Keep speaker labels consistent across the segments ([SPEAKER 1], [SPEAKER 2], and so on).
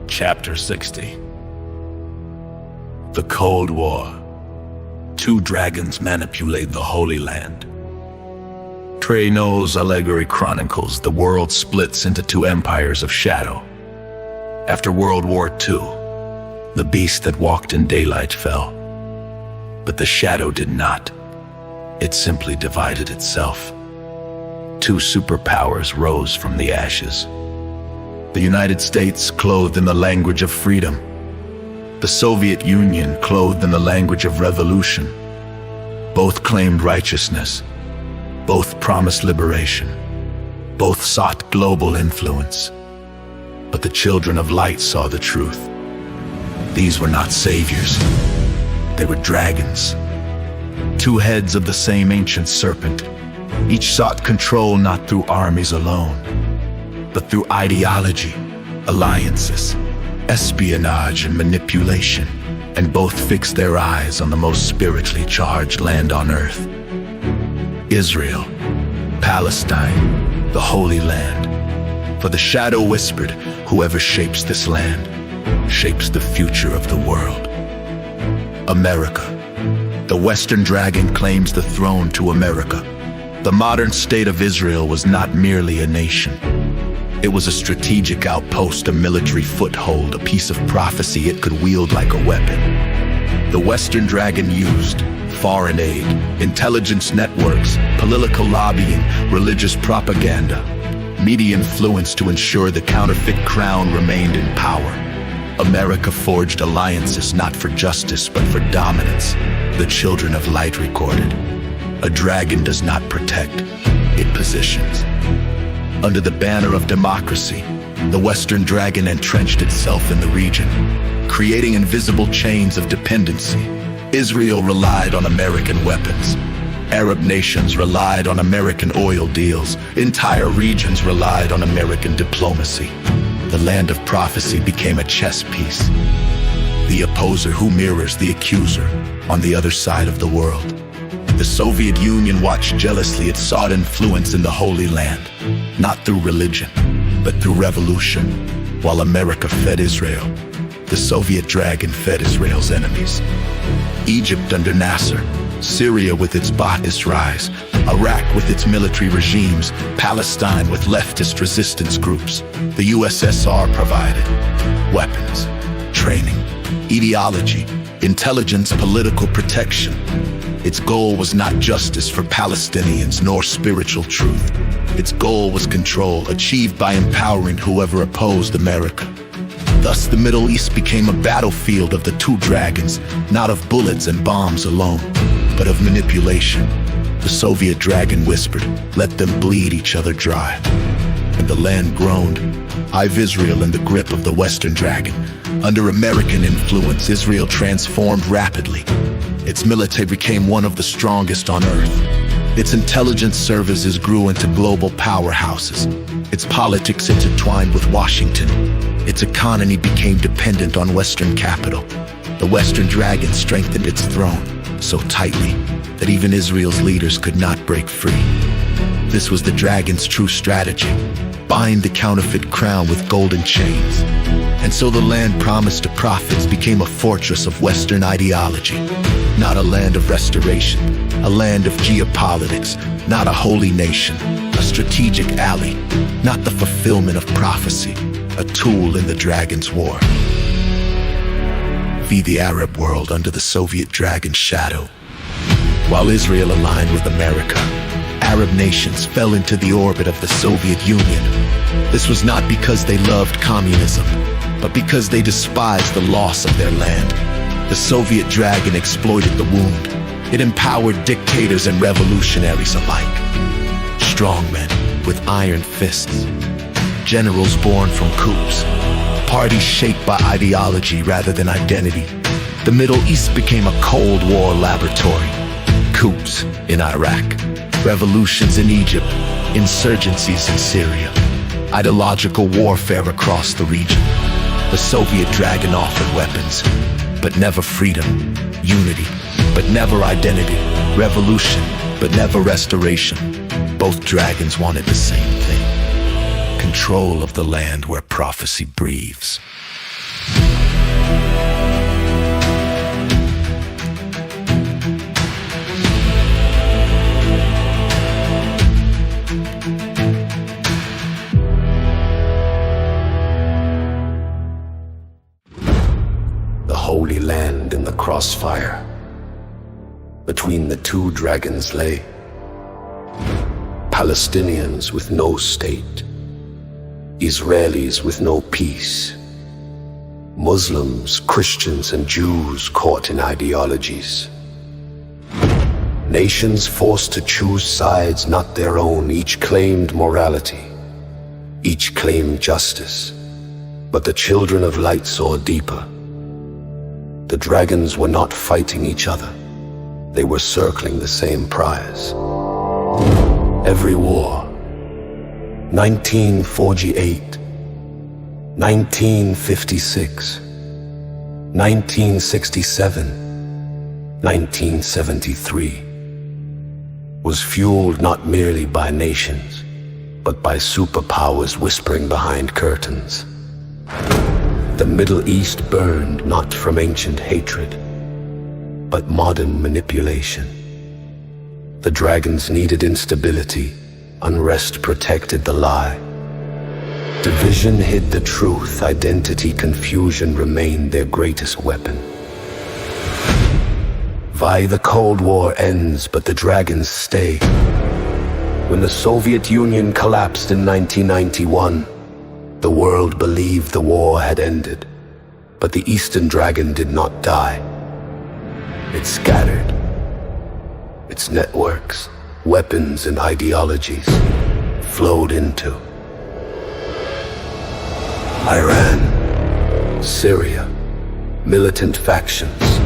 [SPEAKER 1] Chapter 60. The Cold War. Two dragons manipulate the Holy Land. Trey Knowles' Allegory Chronicles, the world splits into two empires of shadow. After World War II, the beast that walked in daylight fell. But the shadow did not. It simply divided itself. Two superpowers rose from the ashes. The United States clothed in the language of freedom. The Soviet Union clothed in the language of revolution. Both claimed righteousness. Both promised liberation. Both sought global influence. But the children of light saw the truth. These were not saviors. They were dragons. Two heads of the same ancient serpent. Each sought control not through armies alone, but through ideology, alliances, espionage, and manipulation, and both fixed their eyes on the most spiritually charged land on earth. Israel, Palestine, the Holy Land. For the shadow whispered, whoever shapes this land, shapes the future of the world. America. The Western dragon claims the throne to America. The modern state of Israel was not merely a nation. It was a strategic outpost, a military foothold, a piece of prophecy it could wield like a weapon. The Western dragon used foreign aid, intelligence networks, political lobbying, religious propaganda, media influence to ensure the counterfeit crown remained in power. America forged alliances not for justice but for dominance. The children of light recorded, a dragon does not protect, it positions. Under the banner of democracy, the Western dragon entrenched itself in the region, creating invisible chains of dependency. Israel relied on American weapons. Arab nations relied on American oil deals. Entire regions relied on American diplomacy. The land of prophecy became a chess piece. The opposer who mirrors the accuser on the other side of the world. The Soviet Union watched jealously. It sought influence in the Holy Land, not through religion, but through revolution. While America fed Israel, the Soviet dragon fed Israel's enemies. Egypt under Nasser, Syria with its Ba'athist rise, Iraq with its military regimes, Palestine with leftist resistance groups. The USSR provided weapons, training, ideology, intelligence, political protection. Its goal was not justice for Palestinians nor spiritual truth. Its goal was control, achieved by empowering whoever opposed America. Thus, the Middle East became a battlefield of the two dragons, not of bullets and bombs alone, but of manipulation. The Soviet dragon whispered, "Let them bleed each other dry." And the land groaned. I've Israel in the grip of the Western dragon. Under American influence, Israel transformed rapidly. Its military became one of the strongest on earth. Its intelligence services grew into global powerhouses. Its politics intertwined with Washington. Its economy became dependent on Western capital. The Western dragon strengthened its throne so tightly that even Israel's leaders could not break free. This was the dragon's true strategy: bind the counterfeit crown with golden chains. And so the land promised to prophets became a fortress of Western ideology. Not a land of restoration, a land of geopolitics, not a holy nation, a strategic ally, not the fulfillment of prophecy, a tool in the dragon's war. Be the Arab world under the Soviet dragon's shadow. While Israel aligned with America, Arab nations fell into the orbit of the Soviet Union. This was not because they loved communism, but because they despised the loss of their land. The Soviet dragon exploited the wound. It empowered dictators and revolutionaries alike. Strongmen with iron fists, generals born from coups, parties shaped by ideology rather than identity. The Middle East became a Cold War laboratory. Coups in Iraq, revolutions in Egypt, insurgencies in Syria, ideological warfare across the region. The Soviet dragon offered weapons, but never freedom, unity, but never identity, revolution, but never restoration. Both dragons wanted the same thing: control of the land where prophecy breathes.
[SPEAKER 2] Holy land in the crossfire. Between the two dragons lay Palestinians with no state, Israelis with no peace, Muslims, Christians, and Jews caught in ideologies. Nations forced to choose sides not their own, each claimed morality, each claimed justice. But the children of light saw deeper. The dragons were not fighting each other. They were circling the same prize. Every war, 1948, 1956, 1967, 1973, was fueled not merely by nations, but by superpowers whispering behind curtains. The Middle East burned not from ancient hatred, but modern manipulation. The dragons needed instability, unrest protected the lie. Division hid the truth, identity confusion remained their greatest weapon. The Cold War ends, but the dragons stay. When the Soviet Union collapsed in 1991, the world believed the war had ended, but the Eastern Dragon did not die. It scattered. Its networks, weapons, and ideologies flowed into Iran, Syria, militant factions,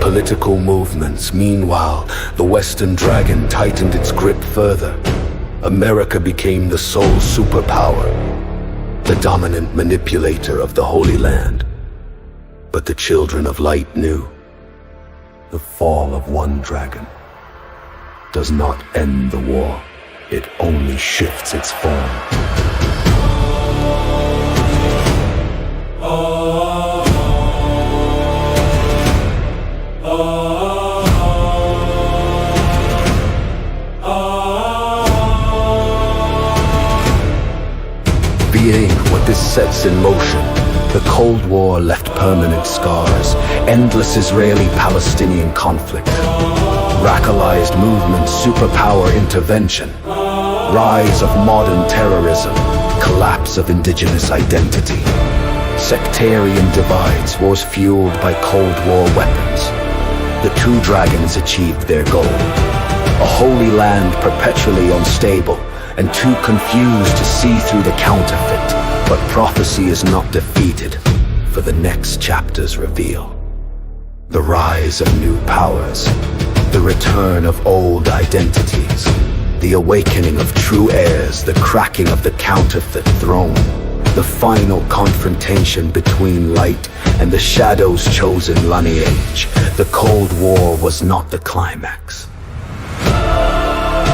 [SPEAKER 2] political movements. Meanwhile, the Western Dragon tightened its grip further. America became the sole superpower, the dominant manipulator of the Holy Land. But the children of light knew the fall of one dragon does not end the war. It only shifts its form. Being what this sets in motion, the Cold War left permanent scars, endless Israeli-Palestinian conflict, radicalized movements, superpower intervention, rise of modern terrorism, collapse of indigenous identity, sectarian divides, wars fueled by Cold War weapons. The two dragons achieved their goal, a holy land perpetually unstable, and too confused to see through the counterfeit. But prophecy is not defeated, for the next chapters reveal the rise of new powers, the return of old identities, the awakening of true heirs, the cracking of the counterfeit throne, the final confrontation between light and the shadow's chosen lineage. The Cold War was not the climax.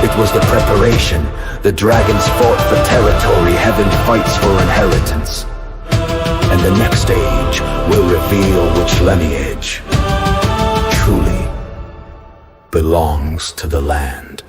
[SPEAKER 2] It was the preparation. The dragons fought for territory, heaven fights for inheritance. And the next age will reveal which lineage truly belongs to the land.